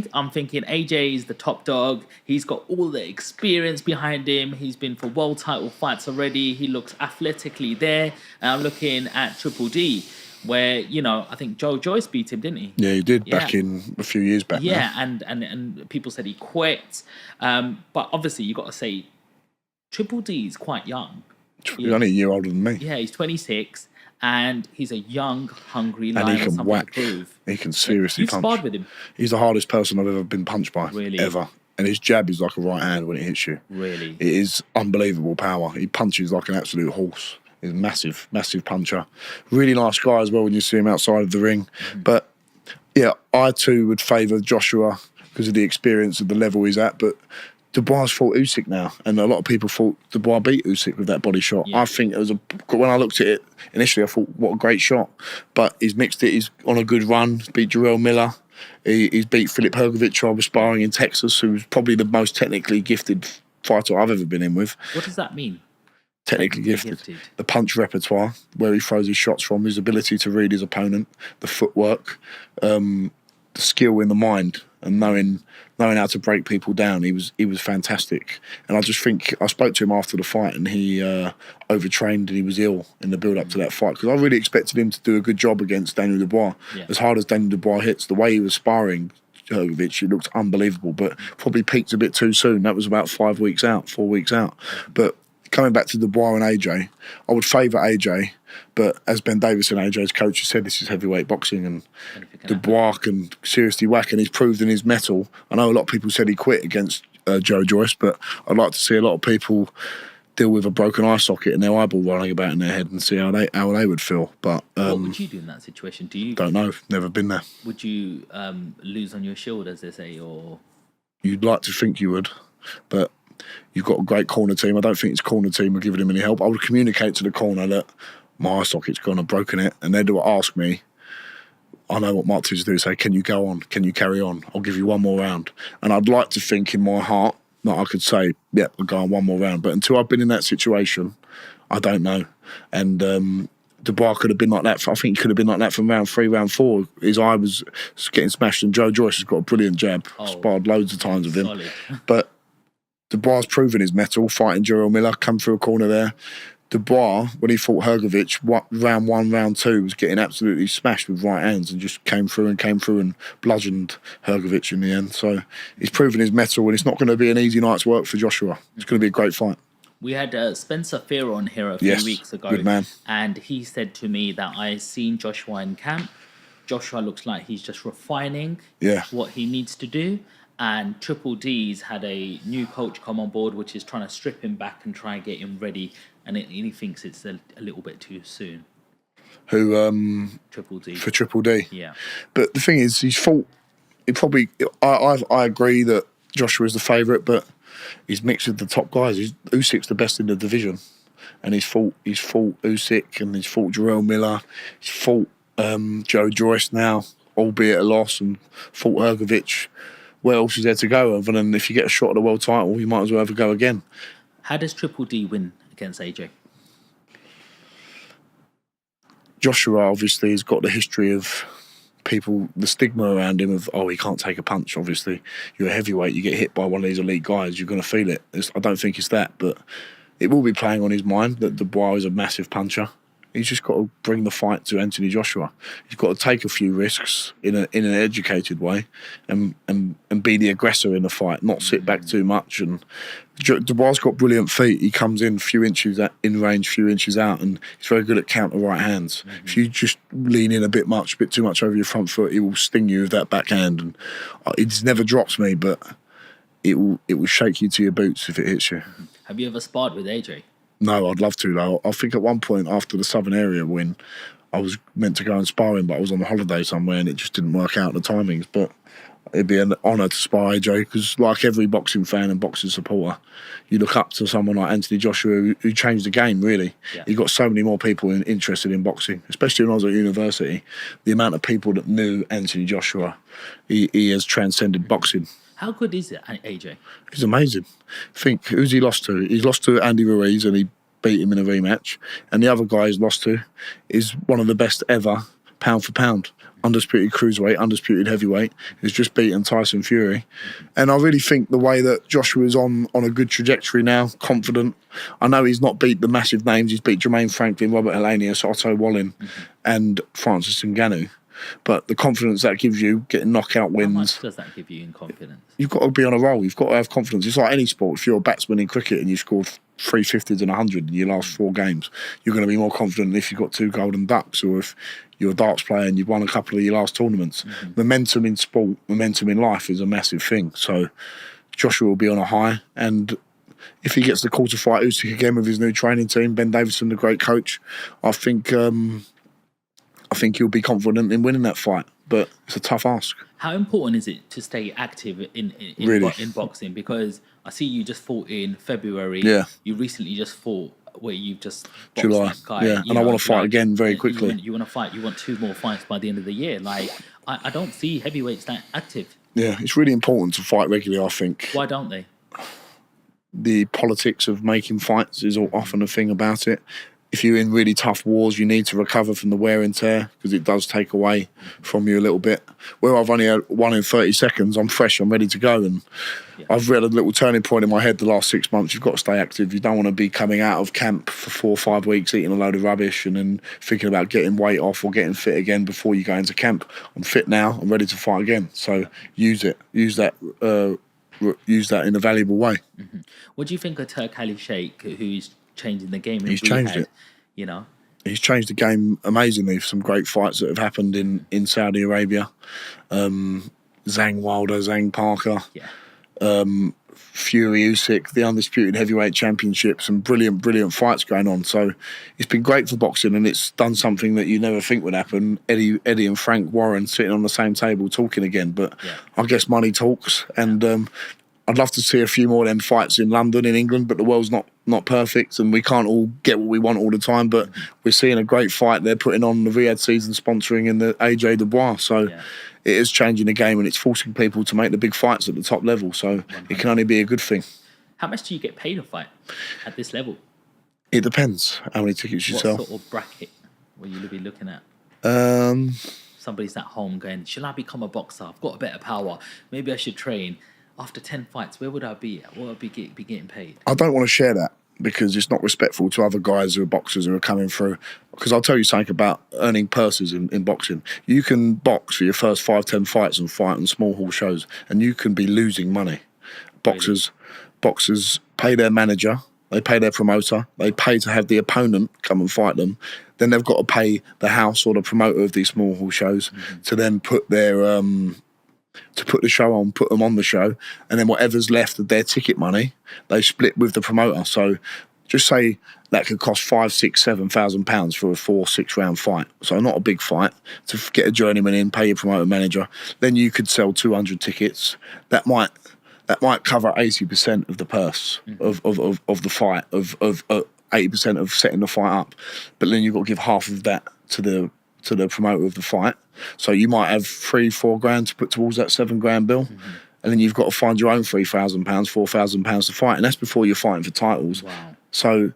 think I'm thinking AJ is the top dog. He's got all the experience behind him. He's been for world title fights already. He looks athletically there. And I'm looking at Triple D, where, I think Joe Joyce beat him, didn't he? Yeah, he did back in a few years back. Yeah, now. and people said he quit. But obviously, you got to say, Triple D is quite young. He's only a year older than me. Yeah, he's 26, and he's a young, hungry lion. And he can whack. Prove. He can seriously punch. You've sparred with him. He's the hardest person I've ever been punched by. Really? Ever. And his jab is like a right hand when it hits you. Really? It is unbelievable power. He punches like an absolute horse. He's a massive, massive puncher. Really nice guy as well when you see him outside of the ring. Mm-hmm. But, yeah, I too would favour Joshua because of the experience of the level he's at. But Dubois fought Usyk now, and a lot of people thought Dubois beat Usyk with that body shot. Yeah. I think it was when I looked at it initially, I thought, what a great shot. But he's mixed it. He's on a good run. Beat Jarrell Miller. He's beat Filip Hrgovic. I was sparring in Texas, who's probably the most technically gifted fighter I've ever been in with. What does that mean? Technically gifted. The punch repertoire, where he throws his shots from, his ability to read his opponent, the footwork, the skill in the mind, and knowing how to break people down. He was fantastic. And I just think, I spoke to him after the fight, and he overtrained and he was ill in the build-up to that fight, because I really expected him to do a good job against Daniel Dubois. Yeah. As hard as Daniel Dubois hits, the way he was sparring Hrgovic, it looked unbelievable, but probably peaked a bit too soon. That was about 4 weeks out. But coming back to Dubois and AJ, I would favour AJ, but as Ben Davison, AJ's coach, has said, this is heavyweight boxing, and Dubois can seriously whack, and he's proved in his mettle. I know a lot of people said he quit against Joe Joyce, but I'd like to see a lot of people deal with a broken eye socket and their eyeball running about in their head and see how they would feel. But what would you do in that situation? Don't know. Never been there. Would you lose on your shield, as they say, or? You'd like to think you would, but you've got a great corner team. I don't think his corner team are giving him any help. I would communicate to the corner that my eye socket's gone, I've broken it, and they'd ask me. I know what Mark Tibbs do, say, can you go on? Can you carry on? I'll give you one more round. And I'd like to think in my heart that I could say, yep, I'll go on one more round. But until I've been in that situation, I don't know. And Dubois could have been like that. I think he could have been like that from round 3, round 4. His eye was getting smashed, and Joe Joyce has got a brilliant jab. Sparred loads of times with him. Solid. But Dubois proven his mettle, fighting Jarrell Miller, come through a corner there. Dubois, when he fought Hrgovic, round 1, round 2, was getting absolutely smashed with right hands and just came through and bludgeoned Hrgovic in the end. So he's proven his mettle, and it's not going to be an easy night's work for Joshua. It's going to be a great fight. We had Spencer Fear on here a few weeks ago. Good man. And he said to me that I seen Joshua in camp. Joshua looks like he's just refining what he needs to do. And Triple D's had a new coach come on board, which is trying to strip him back and try and get him ready. And he thinks it's a little bit too soon. Who? Triple D. For Triple D. Yeah. But the thing is, he's fought. He probably. I agree that Joshua is the favourite, but he's mixed with the top guys. Usyk's the best in the division, and he's fought Usyk, and he's fought Jarrell Miller. He's fought Joe Joyce now, albeit a loss, and fought Hrgovic. Where else is there to go other than if you get a shot at the world title, you might as well have a go again. How does Triple D win against AJ? Joshua obviously has got the history of people, the stigma around him of, he can't take a punch. Obviously, you're a heavyweight, you get hit by one of these elite guys, you're going to feel it. I don't think it's that, but it will be playing on his mind that Dubois is a massive puncher. He's just got to bring the fight to Anthony Joshua. He's got to take a few risks in an educated way and be the aggressor in the fight, not sit back too much. And Dubois got brilliant feet. He comes in a few inches in range, few inches out, and he's very good at counter right hands. Mm-hmm. If you just lean in a bit too much over your front foot, he will sting you with that backhand. And it never drops me, but it will shake you to your boots if it hits you. Mm-hmm. Have you ever sparred with AJ? No, I'd love to though. I think at one point after the Southern Area win, I was meant to go and spar him, but I was on a holiday somewhere and it just didn't work out, the timings. But it'd be an honour to spar AJ, because like every boxing fan and boxing supporter, you look up to someone like Anthony Joshua who changed the game, really. Yeah. He got so many more people interested in boxing, especially when I was at university. The amount of people that knew Anthony Joshua, he has transcended boxing. How good is it, AJ? He's amazing. Think, who's he lost to? He's lost to Andy Ruiz and he beat him in a rematch. And the other guy he's lost to is one of the best ever pound for pound. Undisputed cruiserweight, undisputed heavyweight. He's just beaten Tyson Fury. And I really think the way that Joshua's on a good trajectory now, confident. I know he's not beat the massive names. He's beat Jermaine Franklin, Robert Helenius, Otto Wallin and Francis Ngannou. But the confidence that gives you, getting knockout wins. How much does that give you in confidence? You've got to be on a roll. You've got to have confidence. It's like any sport. If you're a batsman in cricket and you scored 350s and 100 in your last 4 games, you're going to be more confident than if you've got 2 golden ducks, or if you're a darts player and you've won a couple of your last tournaments. Momentum in sport, momentum in life is a massive thing. So Joshua will be on a high, and if he gets the call to fight Usyk again with his new training team, Ben Davison, the great coach, I think he'll be confident in winning that fight, but it's a tough ask. How important is it to stay active in boxing? Because I see you just fought in February. Yeah. You recently just fought where you've just boxed July. that guy. Yeah, and I want to fight again very quickly. You want to fight. You want 2 more fights by the end of the year. Like, I don't see heavyweights that active. Yeah, it's really important to fight regularly, I think. Why don't they? The politics of making fights is often a thing about it. If you're in really tough wars, you need to recover from the wear and tear, because it does take away from you a little bit. Where I've only had 1 in 30 seconds, I'm fresh, I'm ready to go. And I've read a little turning point in my head the last 6 months. You've got to stay active. You don't want to be coming out of camp for 4 or 5 weeks eating a load of rubbish and then thinking about getting weight off or getting fit again before you go into camp. I'm fit now, I'm ready to fight again. So use it. Use that in a valuable way. What do you think of Turk Ali Sheikh, who's changing the game? He's changed it. You know, he's changed the game amazingly. Some great fights that have happened in Saudi Arabia. Zhang Wilder, Zhang Parker, Fury Usyk, the undisputed heavyweight championship. Some brilliant fights going on. So it's been great for boxing, and it's done something that you never think would happen. Eddie and Frank Warren sitting on the same table talking again. But I guess money talks, and I'd love to see a few more of them fights in London, in England, but the world's not perfect, and we can't all get what we want all the time. But we're seeing a great fight they're putting on the Riyadh season sponsoring in the AJ Dubois. So it is changing the game, and it's forcing people to make the big fights at the top level. So it can only be a good thing. How much do you get paid a fight at this level? It depends how many tickets you sell. What sort of bracket will you be looking at? Somebody's at home going, should I become a boxer? I've got a bit of power. Maybe I should train. After 10 fights, where would I be at? What would I be getting paid? I don't want to share that, because it's not respectful to other guys who are boxers who are coming through. Because I'll tell you something about earning purses in boxing. You can box for your first 5-10 fights and fight on small hall shows, and you can be losing money. Boxers pay their manager, they pay their promoter, they pay to have the opponent come and fight them. Then they've got to pay the house or the promoter of these small hall shows to then put their to put the show on, put them on the show, and then whatever's left of their ticket money, they split with the promoter. So just say that could cost £5,000-7,000 for a 4-6 round fight. So not a big fight, to get a journeyman in, pay your promoter manager. Then you could sell 200 tickets. That might cover 80% of the purse of the fight, of 80% of setting the fight up. But then you've got to give half of that to the promoter of the fight. So you might have £3-4 grand to put towards that £7 grand bill, and then you've got to find your own £3,000, £4,000 to fight, and that's before you're fighting for titles. Wow. So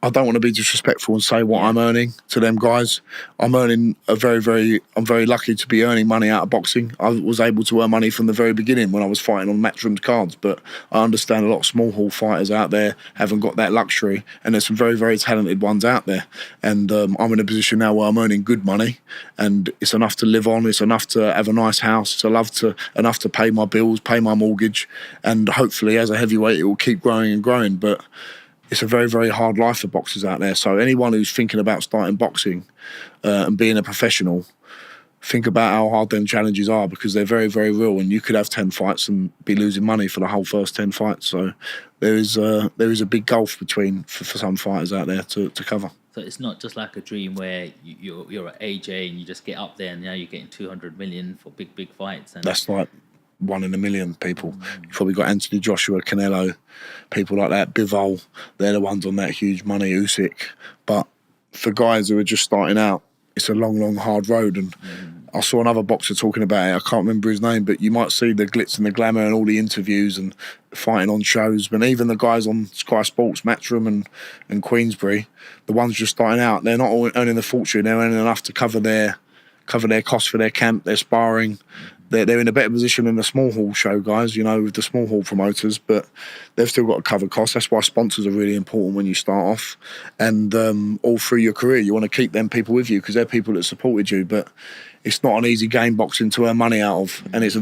I don't want to be disrespectful and say what I'm earning to them guys. I'm earning I'm very lucky to be earning money out of boxing. I was able to earn money from the very beginning when I was fighting on Matchroom's cards, but I understand a lot of small hall fighters out there haven't got that luxury, and there's some very talented ones out there. And I'm in a position now where I'm earning good money, and it's enough to live on, it's enough to have a nice house, it's enough to pay my bills, pay my mortgage, and hopefully as a heavyweight it will keep growing and growing. But it's a very hard life for boxers out there. So anyone who's thinking about starting boxing and being a professional, think about how hard them challenges are, because they're very real, and you could have 10 fights and be losing money for the whole first 10 fights. So there is a big gulf between for some fighters out there to cover. So it's not just like a dream where you're at AJ and you just get up there and now you're getting 200 million for big fights. And that's like 1 in a million people. You've probably got Anthony Joshua, Canelo, people like that, Bivol. They're the ones on that huge money, Usyk. But for guys who are just starting out, it's a long, hard road. And I saw another boxer talking about it. I can't remember his name, but you might see the glitz and the glamour and all the interviews and fighting on shows. But even the guys on Sky Sports, Matchroom and Queensbury, the ones just starting out, they're not all earning a fortune. They're earning enough to cover their cover their costs for their camp, their sparring. They're in a better position than the small hall show guys, you know, with the small hall promoters, but they've still got to cover costs. That's why sponsors are really important when you start off. And all through your career, you want to keep them people with you because they're people that supported you. But it's not an easy game boxing to earn money out of, and it's a